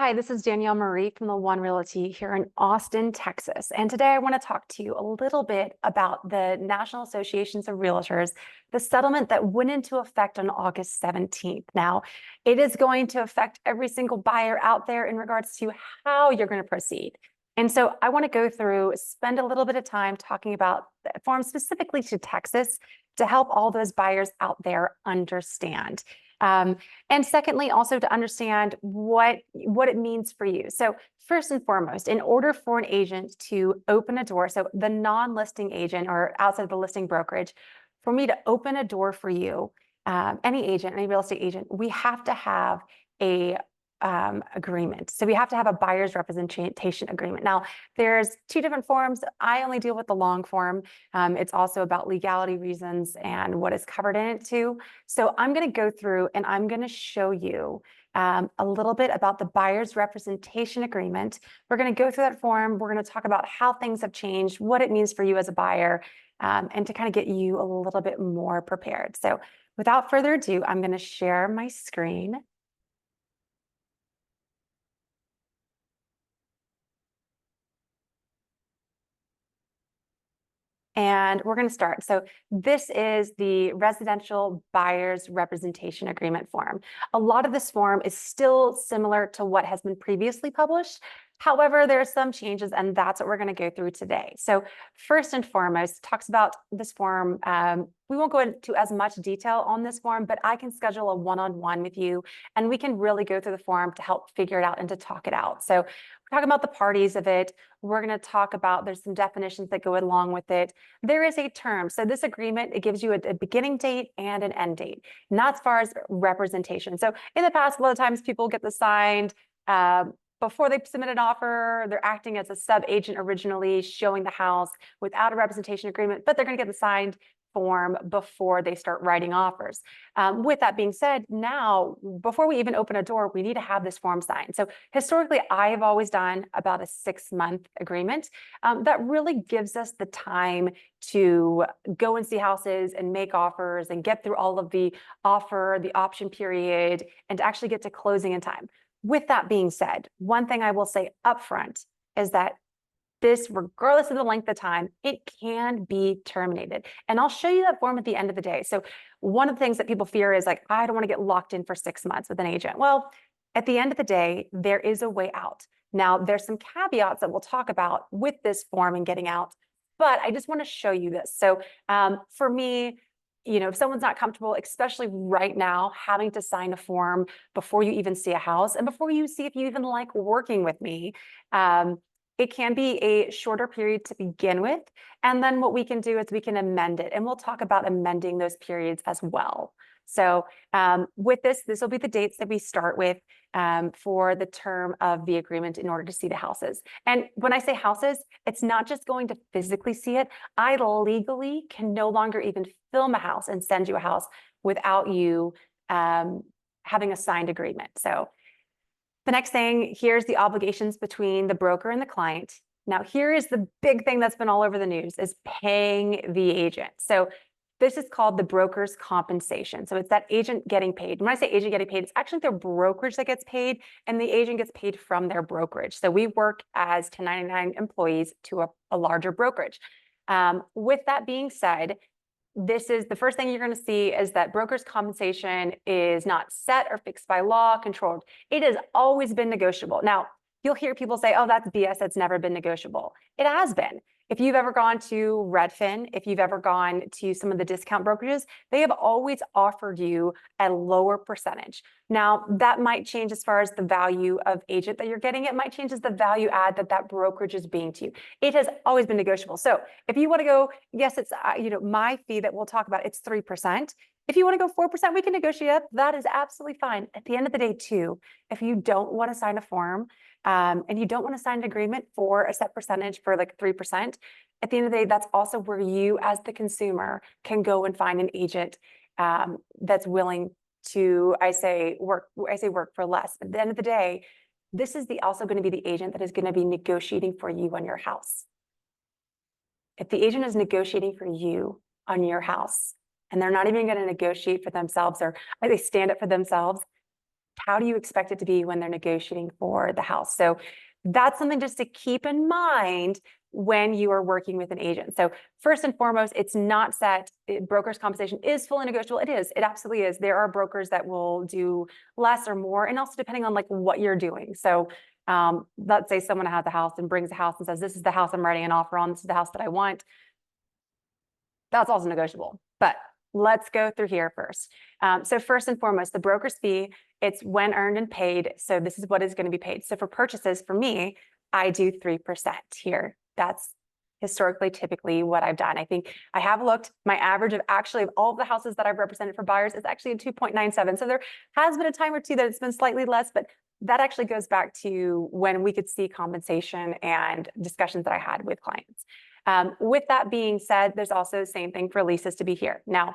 Hi, this is Danielle Marie from the One Realty here in Austin, Texas. And today I want to talk to you a little bit about the National Associations of Realtors, the settlement that went into effect on August 17th. Now, it is going to affect every single buyer out there in regards to how you're going to proceed. And so I want to go through, spend a little bit of time talking about the form specifically to Texas to help all those buyers out there understand. And secondly, also to understand what it means for you. So first and foremost, in order for an agent to open a door, so the non-listing agent or outside of the listing brokerage, for me to open a door for you, any agent, any real estate agent, we have to have a agreement. So we have to have a buyer's representation agreement. Now, there's two different forms. I only deal with the long form. It's also about legality reasons and what is covered in it too. So I'm going to go through and I'm going to show you a little bit about the buyer's representation agreement. We're going to go through that form. We're going to talk about how things have changed, what it means for you as a buyer, and to kind of get you a little bit more prepared. So without further ado, I'm going to share my screen. And we're going to start. So this is the residential buyer's representation agreement form. A lot of this form is still similar to what has been previously published. However, there are some changes, and that's what we're going to go through today. So first and foremost, talks about this form. We won't go into as much detail on this form, but I can schedule a one-on-one with you, and we can really go through the form to help figure it out and to talk it out. So we're talking about the parties of it. We're going to talk about, there's some definitions that go along with it. There is a term. So this agreement, it gives you a beginning date and an end date, not as far as representation. So in the past, a lot of times people get this signed before they submit an offer. They're acting as a sub-agent originally, showing the house without a representation agreement, but they're going to get the signed form before they start writing offers. With that being said, now, before we even open a door, we need to have this form signed. So historically, I have always done about a 6-month agreement. That really gives us the time to go and see houses and make offers and get through all of the offer, the option period, and to actually get to closing in time. With that being said, one thing I will say upfront is that this, regardless of the length of time, it can be terminated. And I'll show you that form at the end of the day. So one of the things that people fear is like, I don't want to get locked in for 6 months with an agent. Well, at the end of the day, there is a way out. Now, there's some caveats that we'll talk about with this form and getting out, but I just want to show you this. So for me, if someone's not comfortable, especially right now, having to sign a form before you even see a house and before you see if you even like working with me, it can be a shorter period to begin with. And then what we can do is we can amend it. And we'll talk about amending those periods as well. So with this will be the dates that we start with for the term of the agreement in order to see the houses. And when I say houses, it's not just going to physically see it. I legally can no longer even film a house and send you a house without you having a signed agreement. So the next thing, here's the obligations between the broker and the client. Now, here is the big thing that's been all over the news is paying the agent. So this is called the broker's compensation. So it's that agent getting paid. When I say agent getting paid, it's actually their brokerage that gets paid, and the agent gets paid from their brokerage. So we work as 1099 employees to a larger brokerage. With that being said, this is the first thing you're going to see is that broker's compensation is not set or fixed by law, controlled. It has always been negotiable. Now, you'll hear people say, oh, that's BS. It's never been negotiable. It has been. If you've ever gone to Redfin, if you've ever gone to some of the discount brokerages, they have always offered you a lower percentage. Now, that might change as far as the value of agent that you're getting. It might change as the value add that brokerage is being to you. It has always been negotiable. So if you want to go, yes, it's my fee that we'll talk about, it's 3%. If you want to go 4%, we can negotiate up. That is absolutely fine. At the end of the day, too, if you don't want to sign a form and you don't want to sign an agreement for a set percentage for like 3%, at the end of the day, that's also where you as the consumer can go and find an agent that's willing to, I say work for less. At the end of the day, this is also going to be the agent that is going to be negotiating for you on your house. If the agent is negotiating for you on your house, and they're not even going to negotiate for themselves or they stand up for themselves, how do you expect it to be when they're negotiating for the house? So that's something just to keep in mind when you are working with an agent. So first and foremost, it's not set. Broker's compensation is fully negotiable. It is. It absolutely is. There are brokers that will do less or more, and also depending on like what you're doing. So let's say someone has a house and brings a house and says, this is the house I'm writing an offer on. This is the house that I want. That's also negotiable. But let's go through here first. So first and foremost, the broker's fee, it's when earned and paid. So this is what is going to be paid. So for purchases, for me, I do 3% here. That's historically typically what I've done. I think I have looked, my average of actually of all of the houses that I've represented for buyers is actually a 2.97. So there has been a time or two that it's been slightly less, but that actually goes back to when we could see compensation and discussions that I had with clients. With that being said, there's also the same thing for leases to be here. Now,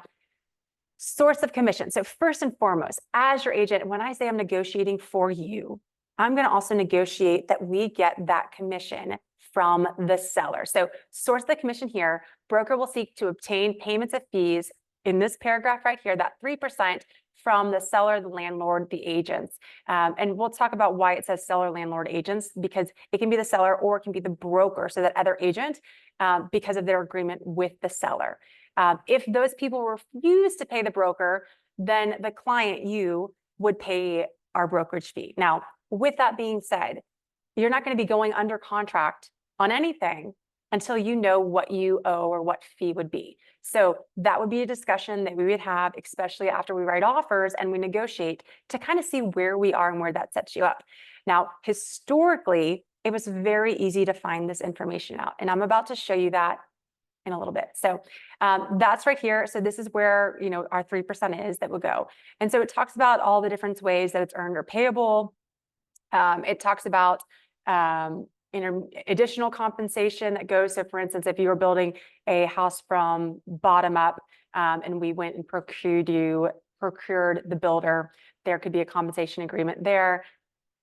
source of commission. So first and foremost, as your agent, when I say I'm negotiating for you, I'm going to also negotiate that we get that commission from the seller. So source of the commission here, broker will seek to obtain payments of fees in this paragraph right here, that 3% from the seller, the landlord, the agents. And we'll talk about why it says seller, landlord, agents, because it can be the seller or it can be the broker, so that other agent, because of their agreement with the seller. If those people refuse to pay the broker, then the client, you, would pay our brokerage fee. Now, with that being said, you're not going to be going under contract on anything until you know what you owe or what fee would be. So that would be a discussion that we would have, especially after we write offers and we negotiate, to kind of see where we are and where that sets you up. Now, historically, it was very easy to find this information out, and I'm about to show you that in a little bit. So that's right here. So this is where, you know, our 3% is that will go. And so it talks about all the different ways that it's earned or payable. It talks about additional compensation that goes. So for instance, if you were building a house from bottom up and we went and procured the builder, there could be a compensation agreement there.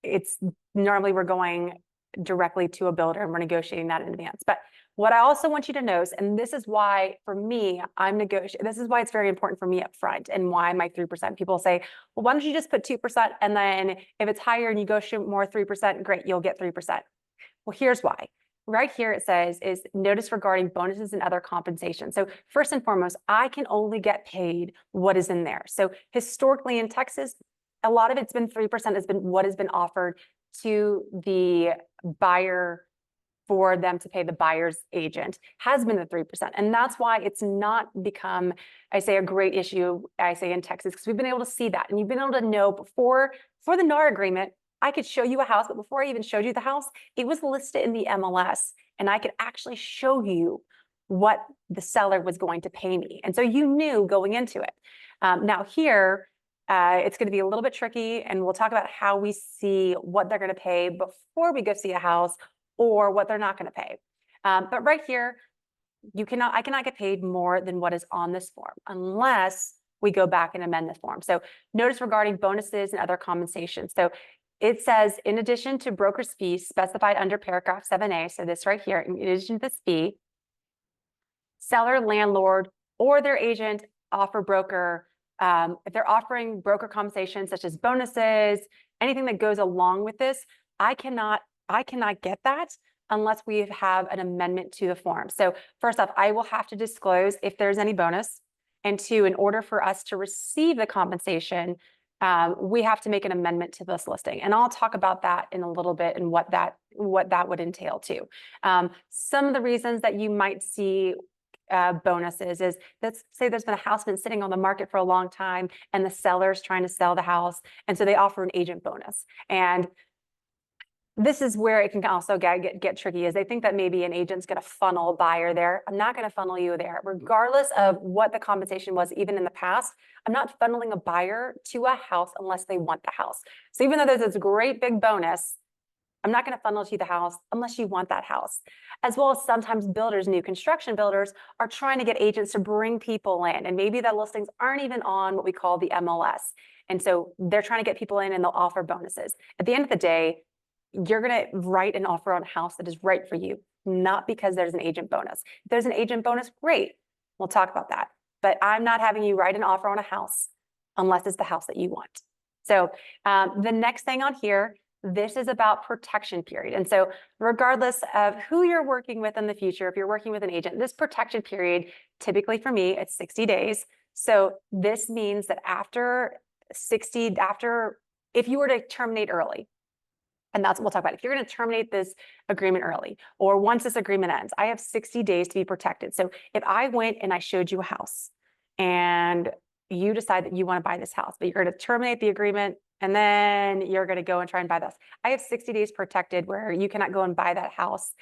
It's normally we're going directly to a builder and we're negotiating that in advance. But what I also want you to know, and this is why for me, this is why it's very important for me up front and why my 3%. People say, well, why don't you just put 2%? And then if it's higher and you go shoot more 3%, great, you'll get 3%. Well, here's why. Right here it says is notice regarding bonuses and other compensation. So first and foremost, I can only get paid what is in there. So historically in Texas, a lot of it's been 3% has been what has been offered to the buyer for them to pay the buyer's agent, has been the 3%. And that's why it's not become, I say, a great issue, I say in Texas, because we've been able to see that. And you've been able to know before, for the NAR agreement, I could show you a house, but before I even showed you the house, it was listed in the MLS, and I could actually show you what the seller was going to pay me. And so you knew going into it. Now here, it's going to be a little bit tricky, and we'll talk about how we see what they're going to pay before we go see a house or what they're not going to pay. But right here, I cannot get paid more than what is on this form unless we go back and amend the form. So notice regarding bonuses and other compensation. So it says, in addition to broker's fees specified under paragraph 7A, so this right here, in addition to this fee, seller, landlord, or their agent offer broker, if they're offering broker compensation such as bonuses, anything that goes along with this, I cannot get that unless we have an amendment to the form. So first off, I will have to disclose if there's any bonus. And two, in order for us to receive the compensation, we have to make an amendment to this listing. And I'll talk about that in a little bit and what that would entail too. Some of the reasons that you might see bonuses is, let's say there's been a house been sitting on the market for a long time and the seller's trying to sell the house. And so they offer an agent bonus. And this is where it can also get tricky, is they think that maybe an agent's going to funnel a buyer there. I'm not going to funnel you there. Regardless of what the compensation was, even in the past, I'm not funneling a buyer to a house unless they want the house. So even though there's this great big bonus, I'm not going to funnel to the house unless you want that house. As well as sometimes builders, new construction builders, are trying to get agents to bring people in. And maybe the listings aren't even on what we call the MLS. And so they're trying to get people in and they'll offer bonuses. At the end of the day, you're going to write an offer on a house that is right for you, not because there's an agent bonus. If there's an agent bonus, great. We'll talk about that. But I'm not having you write an offer on a house unless it's the house that you want. So the next thing on here, this is about protection period. And so regardless of who you're working with in the future, if you're working with an agent, this protection period, typically for me, it's 60 days. So this means that if you were to terminate early, and that's what we'll talk about. If you're going to terminate this agreement early, or once this agreement ends, I have 60 days to be protected. So if I went and I showed you a house and you decide that you want to buy this house, but you're going to terminate the agreement and then you're going to go and try and buy this, I have 60 days protected where you cannot go and buy that house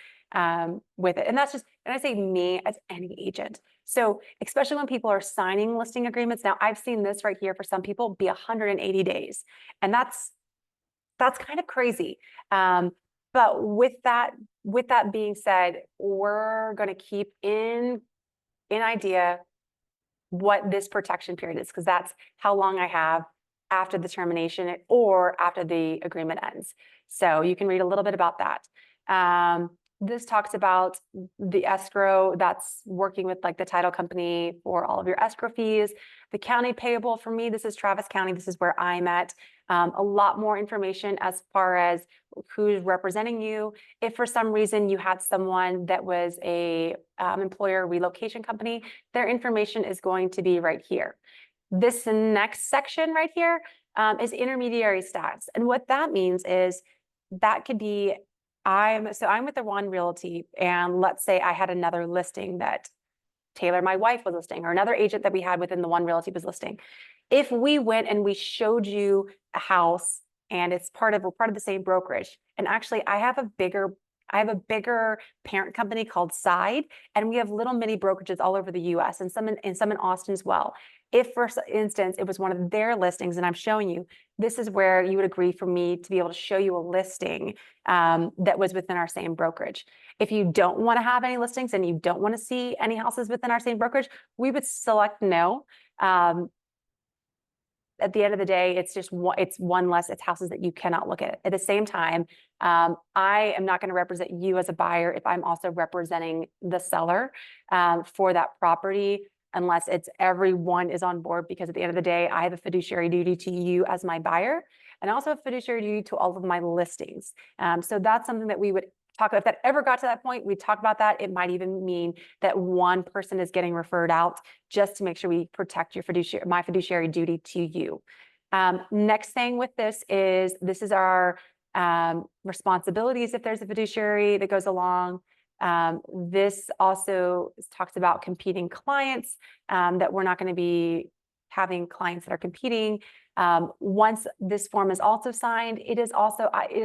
with it. And that's just, and I say me as any agent. So especially when people are signing listing agreements, now I've seen this right here for some people be 180 days. And that's kind of crazy. But with that being said, we're going to keep in idea what this protection period is, because that's how long I have after the termination or after the agreement ends. So you can read a little bit about that. This talks about the escrow that's working with like the title company for all of your escrow fees, the county payable. For me, this is Travis County. This is where I'm at. A lot more information as far as who's representing you. If for some reason you had someone that was a employer relocation company, their information is going to be right here. This next section right here is intermediary stats. And what that means is that could be, I'm with the One Realty, and let's say I had another listing that Taylor, my wife, was listing, or another agent that we had within the One Realty was listing. If we went and we showed you a house and we're part of the same brokerage, and actually I have a bigger parent company called Side, and we have little mini brokerages all over the US and some in Austin as well. If, for instance, it was one of their listings and I'm showing you, this is where you would agree for me to be able to show you a listing that was within our same brokerage. If you don't want to have any listings and you don't want to see any houses within our same brokerage, we would select no. At the end of the day, it's one less, it's houses that you cannot look at. At the same time, I am not going to represent you as a buyer if I'm also representing the seller for that property, unless everyone is on board, because at the end of the day, I have a fiduciary duty to you as my buyer, and also a fiduciary duty to all of my listings. So that's something that we would talk about. If that ever got to that point, we talk about that. It might even mean that one person is getting referred out just to make sure we protect my fiduciary duty to you. Next thing with this is our responsibilities if there's a fiduciary that goes along. This also talks about competing clients, that we're not going to be having clients that are competing. Once this form is also signed, it is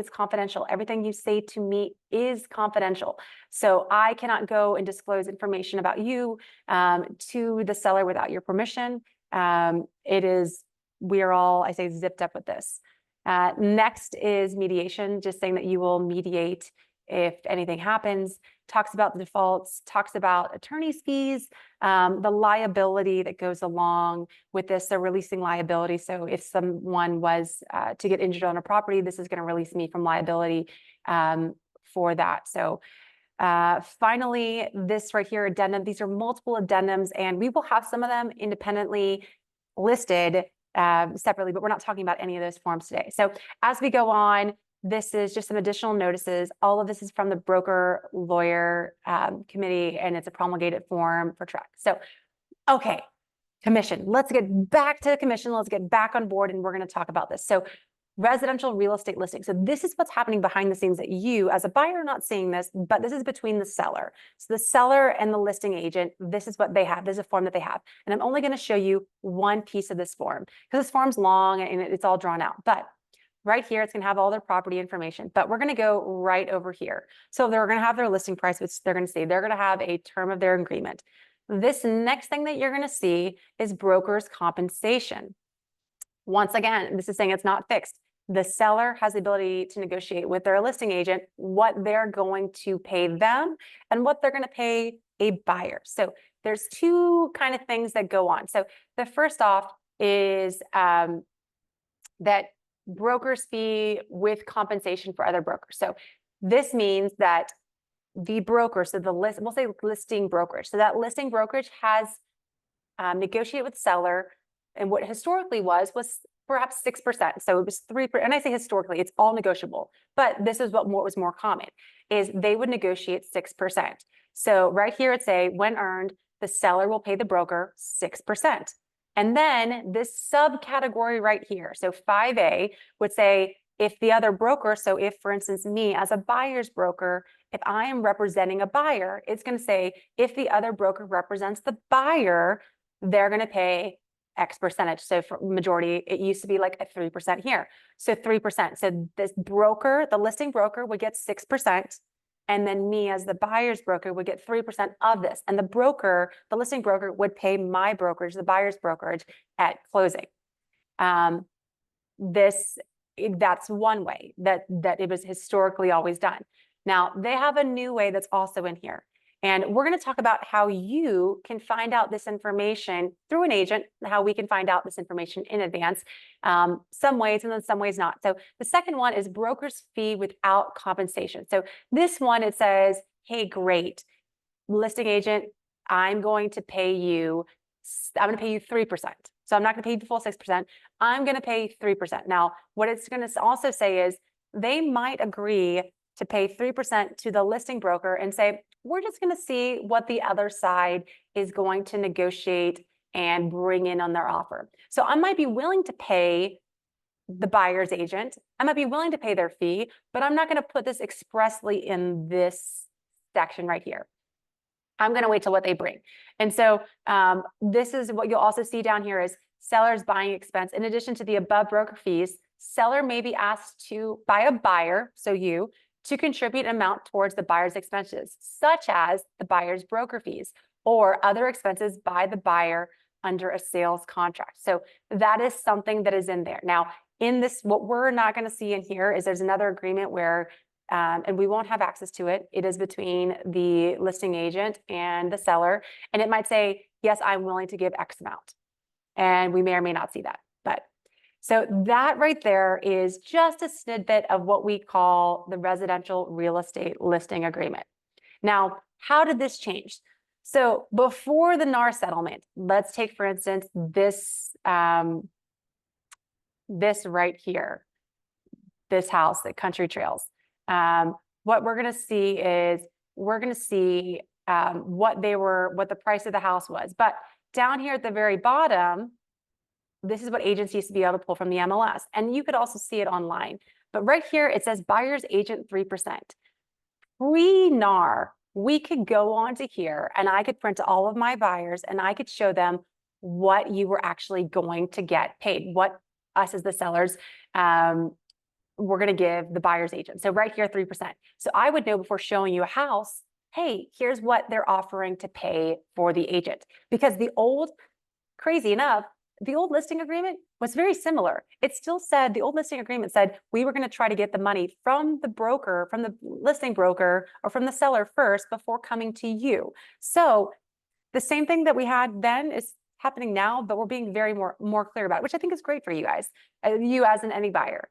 confidential. Everything you say to me is confidential. So I cannot go and disclose information about you to the seller without your permission. We are all, I say, zipped up with this. Next is mediation, just saying that you will mediate if anything happens. Talks about the defaults, talks about attorney's fees, the liability that goes along with this, so releasing liability. So if someone was to get injured on a property, this is going to release me from liability for that. So finally, this right here, addendum, these are multiple addendums, and we will have some of them independently listed separately, but we're not talking about any of those forms today. So as we go on, this is just some additional notices. All of this is from the broker lawyer committee, and it's a promulgated form for track. So, okay, commission. Let's get back to commission. Let's get back on board, and we're going to talk about this. So residential real estate listing. So this is what's happening behind the scenes that you as a buyer are not seeing this, but this is between the seller. So the seller and the listing agent, this is what they have. This is a form that they have. And I'm only going to show you one piece of this form because this form's long and it's all drawn out. But right here, it's going to have all their property information, but we're going to go right over here. So they're going to have their listing price, which they're going to say they're going to have a term of their agreement. This next thing that you're going to see is broker's compensation. Once again, this is saying it's not fixed. The seller has the ability to negotiate with their listing agent what they're going to pay them and what they're going to pay a buyer. So there's two kind of things that go on. So the first off is that broker's fee with compensation for other brokers. So this means that the broker, so we'll say listing brokerage. So that listing brokerage has negotiated with seller, and what historically was perhaps 6%. So it was 3%. And I say historically, it's all negotiable, but this is what was more common, is they would negotiate 6%. So right here, it's a when earned, the seller will pay the broker 6%. And then this subcategory right here, so 5A would say if the other broker, so if, for instance, me as a buyer's broker, if I am representing a buyer, it's going to say if the other broker represents the buyer, they're going to pay X percentage. So for majority, it used to be like a 3% here. So 3%. So this broker, the listing broker would get 6%. And then me as the buyer's broker would get 3% of this. And the broker, the listing broker would pay my brokerage, the buyer's brokerage at closing. That's one way that it was historically always done. Now they have a new way that's also in here. And we're going to talk about how you can find out this information through an agent, how we can find out this information in advance, some ways and then some ways not. So the second one is broker's fee without compensation. So this one, it says, hey, great, listing agent, I'm going to pay you 3%. So I'm not going to pay you the full 6%. I'm going to pay 3%. Now, what it's going to also say is they might agree to pay 3% to the listing broker and say, we're just going to see what the other side is going to negotiate and bring in on their offer. So I might be willing to pay the buyer's agent. I might be willing to pay their fee, but I'm not going to put this expressly in this section right here. I'm going to wait till what they bring. And so this is what you'll also see down here is seller's buying expense. In addition to the above broker fees, seller may be asked by a buyer, so you, to contribute an amount towards the buyer's expenses, such as the buyer's broker fees or other expenses by the buyer under a sales contract. So that is something that is in there. Now, in this, what we're not going to see in here is there's another agreement where, and we won't have access to it. It is between the listing agent and the seller. And it might say, yes, I'm willing to give X amount. And we may or may not see that. So that right there is just a snippet of what we call the residential real estate listing agreement. Now, how did this change? So before the NAR settlement, let's take, for instance, this right here, this house, the Country Trails. What we're going to see is what the price of the house was. But down here at the very bottom, this is what agents used to be able to pull from the MLS. And you could also see it online. But right here, it says buyer's agent 3%. Pre-NAR, we could go on to here and I could print all of my buyers and I could show them what you were actually going to get paid, what us as the sellers we're going to give the buyer's agent. So right here, 3%. So I would know before showing you a house, hey, here's what they're offering to pay for the agent. Because crazy enough, the old listing agreement was very similar. It still said, the old listing agreement said, we were going to try to get the money from the broker, from the listing broker, or from the seller first before coming to you. So the same thing that we had then is happening now, but we're being very more clear about it, which I think is great for you guys, you as any buyer.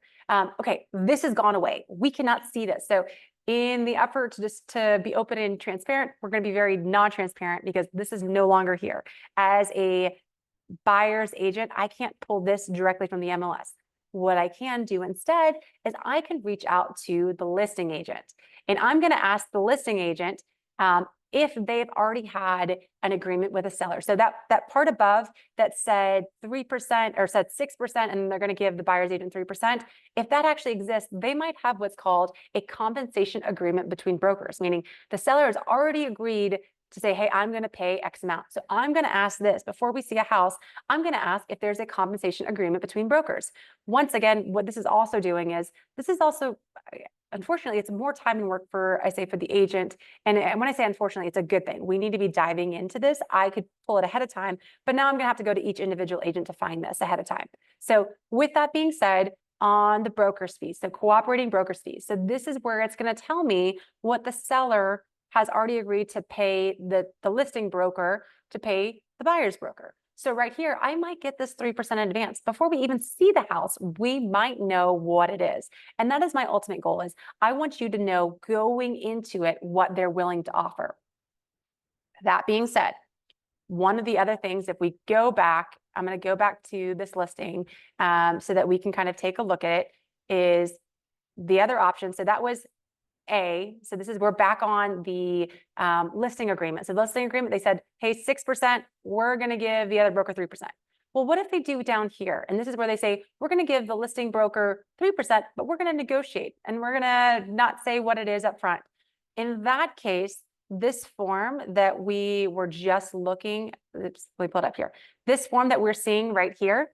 Okay, this has gone away. We cannot see this. So in the effort to be open and transparent, we're going to be very non-transparent because this is no longer here. As a buyer's agent, I can't pull this directly from the MLS. What I can do instead is I can reach out to the listing agent and I'm going to ask the listing agent if they've already had an agreement with a seller. So that part above that said 3% or said 6% and they're going to give the buyer's agent 3%, if that actually exists, they might have what's called a compensation agreement between brokers, meaning the seller has already agreed to say, hey, I'm going to pay X amount. So I'm going to ask this before we see a house. I'm going to ask if there's a compensation agreement between brokers. Once again, what this is also doing is this is also, unfortunately, it's more time and work for the agent. And when I say unfortunately, it's a good thing. We need to be diving into this. I could pull it ahead of time, but now I'm going to have to go to each individual agent to find this ahead of time. So with that being said, on the broker's fees, so cooperating broker's fees. So this is where it's going to tell me what the seller has already agreed to pay the listing broker to pay the buyer's broker. So right here, I might get this 3% in advance. Before we even see the house, we might know what it is. And that is my ultimate goal is I want you to know going into it what they're willing to offer. That being said, one of the other things, if we go back I'm going to go back to this listing so that we can kind of take a look at it, is the other option. So that was A. So this is, we're back on the listing agreement. So the listing agreement, they said, hey, 6%, we're going to give the other broker 3%. Well, what if they do down here? And this is where they say, we're going to give the listing broker 3%, but we're going to negotiate and we're going to not say what it is up front. In that case, this form that we were just looking, oops, let me pull it up here. This form that we're seeing right here,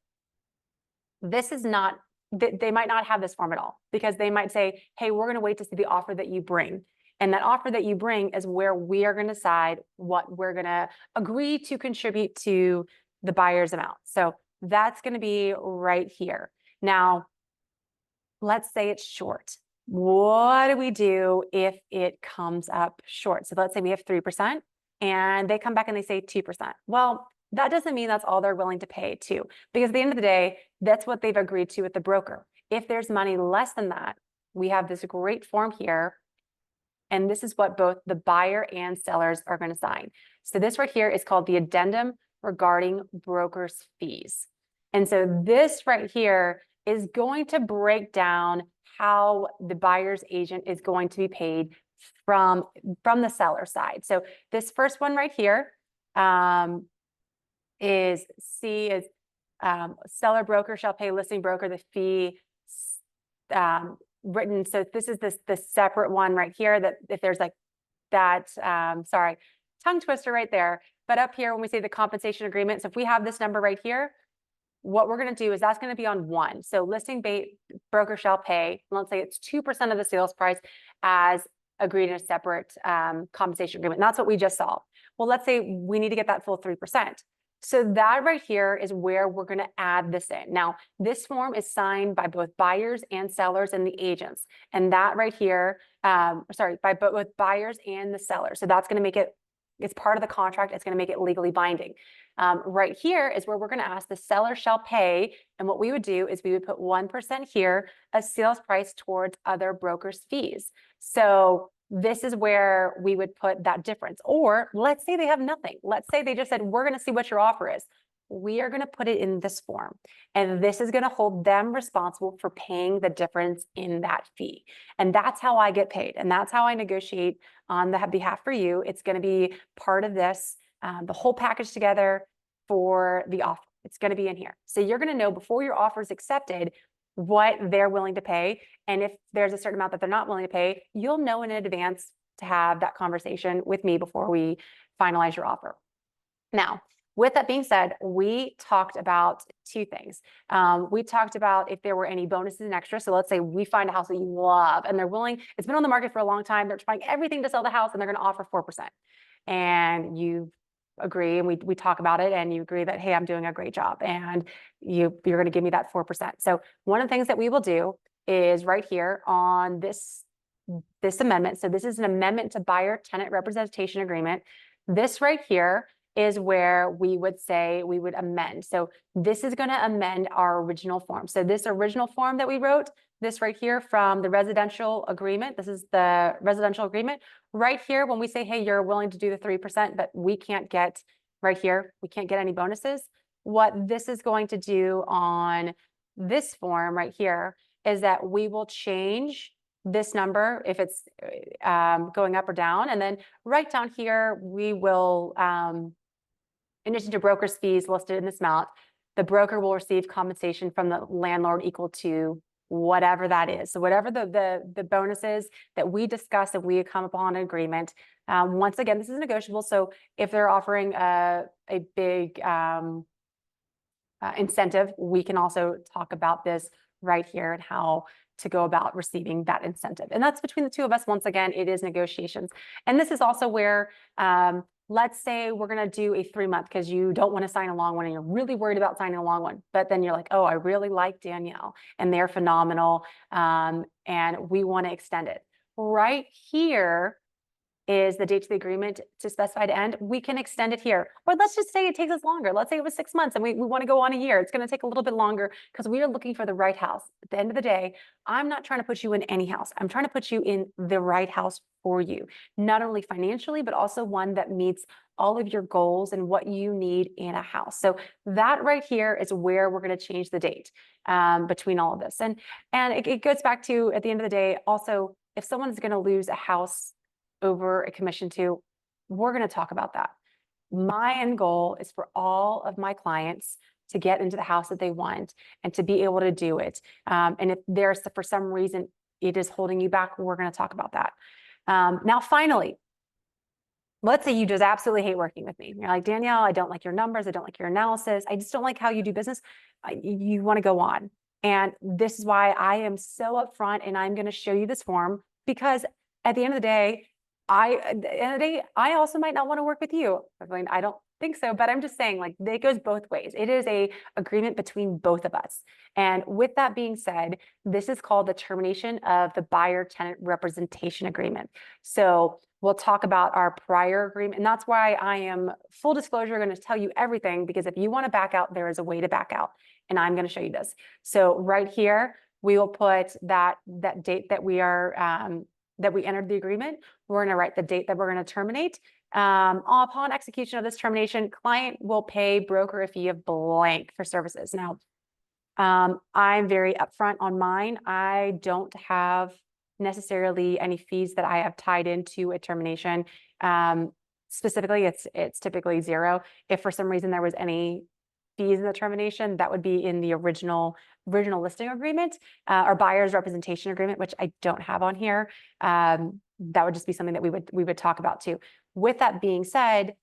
this is not, they might not have this form at all, because they might say, hey, we're going to wait to see the offer that you bring. And that offer that you bring is where we are going to decide what we're going to agree to contribute to the buyer's amount. So that's going to be right here. Now, let's say it's short. What do we do if it comes up short? So let's say we have 3% and they come back and they say 2%. Well, that doesn't mean that's all they're willing to pay too, because at the end of the day, that's what they've agreed to with the broker. If there's money less than that, we have this great form here. And this is what both the buyer and sellers are going to sign. So this right here is called the addendum regarding broker's fees. And so this right here is going to break down how the buyer's agent is going to be paid from the seller side. So this first one right here is C is seller broker shall pay listing broker the fee written. So this is the separate one right here, that if there's like that, sorry, tongue twister right there. But up here, when we say the compensation agreement, so if we have this number right here, what we're going to do is that's going to be on 1. So listing broker shall pay, let's say it's 2% of the sales price as agreed in a separate compensation agreement. And that's what we just saw. Well, let's say we need to get that full 3%. So that right here is where we're going to add this in. Now, this form is signed by both buyers and sellers and the agents. And that right here, by both buyers and the seller. So that's going to make it, it's part of the contract. It's going to make it legally binding. Right here is where we're going to ask the seller shall pay. And what we would do is we would put 1% here as sales price towards other brokers' fees. So this is where we would put that difference. Or let's say they have nothing. Let's say they just said, we're going to see what your offer is. We are going to put it in this form. And this is going to hold them responsible for paying the difference in that fee. And that's how I get paid. And that's how I negotiate on the behalf for you. It's going to be part of this, the whole package together for the offer. It's going to be in here. So you're going to know before your offer is accepted what they're willing to pay. And if there's a certain amount that they're not willing to pay, you'll know in advance to have that conversation with me before we finalize your offer. Now, with that being said, we talked about 2 things. We talked about if there were any bonuses and extras. So let's say we find a house that you love and they're willing, it's been on the market for a long time. They're trying everything to sell the house and they're going to offer 4%. And you agree, and we talk about it, and you agree that, hey, I'm doing a great job, and you're going to give me that 4%. So one of the things that we will do is right here on this amendment. So this is an amendment to buyer tenant representation agreement. This right here is where we would say we would amend. So this is going to amend our original form. So this original form that we wrote, this right here from the residential agreement, this is the residential agreement. Right here, when we say, hey, you're willing to do the 3%, but we can't get right here, we can't get any bonuses. What this is going to do on this form right here is that we will change this number if it's going up or down. And then right down here, we will, in addition to broker's fees listed in this amount, the broker will receive compensation from the landlord equal to whatever that is. So whatever the bonuses that we discuss if we come upon an agreement. Once again, this is negotiable. So if they're offering a big incentive, we can also talk about this right here and how to go about receiving that incentive. And that's between the 2 of us. Once again, it is negotiations. And this is also where, let's say we're going to do a 3-month because you don't want to sign a long one and you're really worried about signing a long one. But then you're like, oh, I really like Danielle and they're phenomenal. And we want to extend it. Right here is the date to the agreement to specify to end, we can extend it here. Or let's just say it takes us longer. Let's say it was 6 months and we want to go on a year. It's going to take a little bit longer because we are looking for the right house. At the end of the day, I'm not trying to put you in any house. I'm trying to put you in the right house for you, not only financially, but also one that meets all of your goals and what you need in a house. So that right here is where we're going to change the date between all of this. And it goes back to, at the end of the day, also, if someone's going to lose a house over a commission to, we're going to talk about that. My end goal is for all of my clients to get into the house that they want and to be able to do it. And if there's, for some reason, it is holding you back, we're going to talk about that. Now, finally, let's say you just absolutely hate working with me. You're like, Danielle, I don't like your numbers. I don't like your analysis. I just don't like how you do business. You want to go on. And this is why I am so upfront and I'm going to show you this form, because at the end of the day, I also might not want to work with you. I mean, I don't think so, but I'm just saying, like, it goes both ways. It is a agreement between both of us. And with that being said, this is called the termination of the buyer-tenant representation agreement. So we'll talk about our prior agreement. And that's why I am, full disclosure, going to tell you everything, because if you want to back out, there is a way to back out. And I'm going to show you this. So right here, we will put that date that we are, that we entered the agreement. We're going to write the date that we're going to terminate. Upon execution of this termination, client will pay broker a fee of blank for services. Now, I'm very upfront on mine. I don't have necessarily any fees that I have tied into a termination. Specifically, it's typically zero. If for some reason there was any fees in the termination, that would be in the original listing agreement or buyer's representation agreement, which I don't have on here. That would just be something that we would talk about too. With that being said,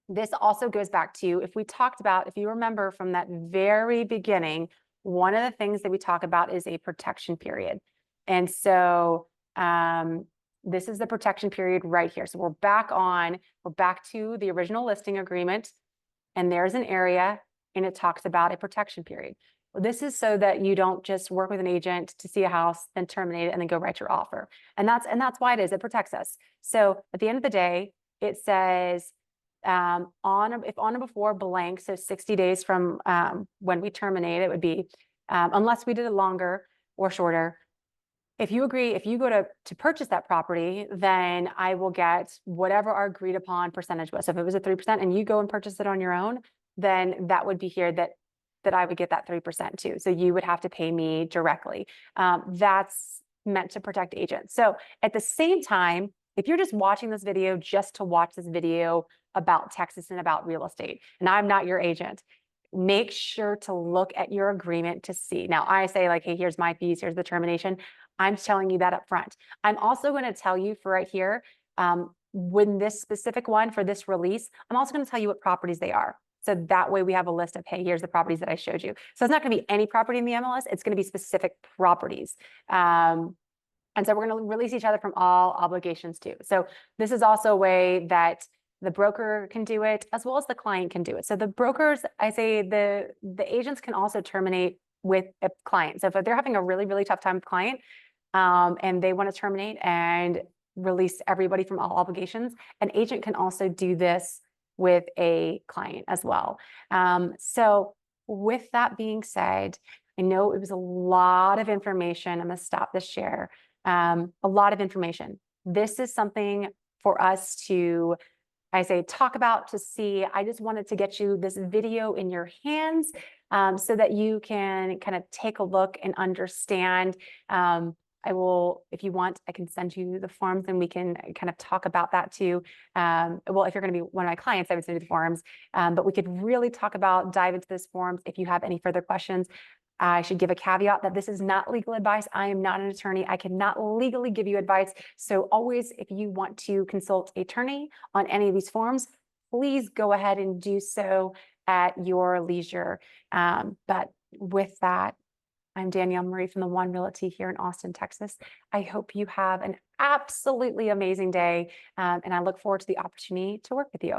this also goes back to, if we talked about, if you remember from that very beginning, one of the things that we talk about is a protection period. And so this is the protection period right here. So we're back to the original listing agreement, and there's an area and it talks about a protection period. Well, this is so that you don't just work with an agent to see a house, then terminate it, and then go write your offer. And that's why it is. It protects us. So at the end of the day, it says if on or before blank, so 60 days from when we terminate, it would be unless we did it longer or shorter. If you agree, if you go to purchase that property, then I will get whatever our agreed upon percentage was. So if it was a 3% and you go and purchase it on your own, then that would be here that I would get that 3% too. So you would have to pay me directly. That's meant to protect agents. So at the same time, if you're just watching this video just to watch this video about Texas and about real estate, and I'm not your agent, make sure to look at your agreement to see. Now I say like, hey, here's my fees, here's the termination. I'm telling you that up front. I'm also going to tell you for right here, when this specific one for this release, I'm also going to tell you what properties they are. So that way we have a list of, hey, here's the properties that I showed you. So it's not going to be any property in the MLS. It's going to be specific properties. And so we're going to release each other from all obligations too. So this is also a way that the broker can do it as well as the client can do it. So the brokers, I say the agents can also terminate with a client. So if they're having a really, really tough time with client, and they want to terminate and release everybody from all obligations, an agent can also do this with a client as well. So with that being said, I know it was a lot of information. I'm going to stop this share. A lot of information. This is something for us to, I say, talk about, to see. I just wanted to get you this video in your hands so that you can kind of take a look and understand. I will, if you want, I can send you the forms and we can kind of talk about that too. Well, if you're going to be one of my clients, I would send you the forms, but we could really dive into this forms. If you have any further questions, I should give a caveat that this is not legal advice. I am not an attorney. I cannot legally give you advice. So always, if you want to consult an attorney on any of these forms, please go ahead and do so at your leisure. But with that, I'm Danielle Marie from the One Realty here in Austin, Texas. I hope you have an absolutely amazing day, and I look forward to the opportunity to work with you.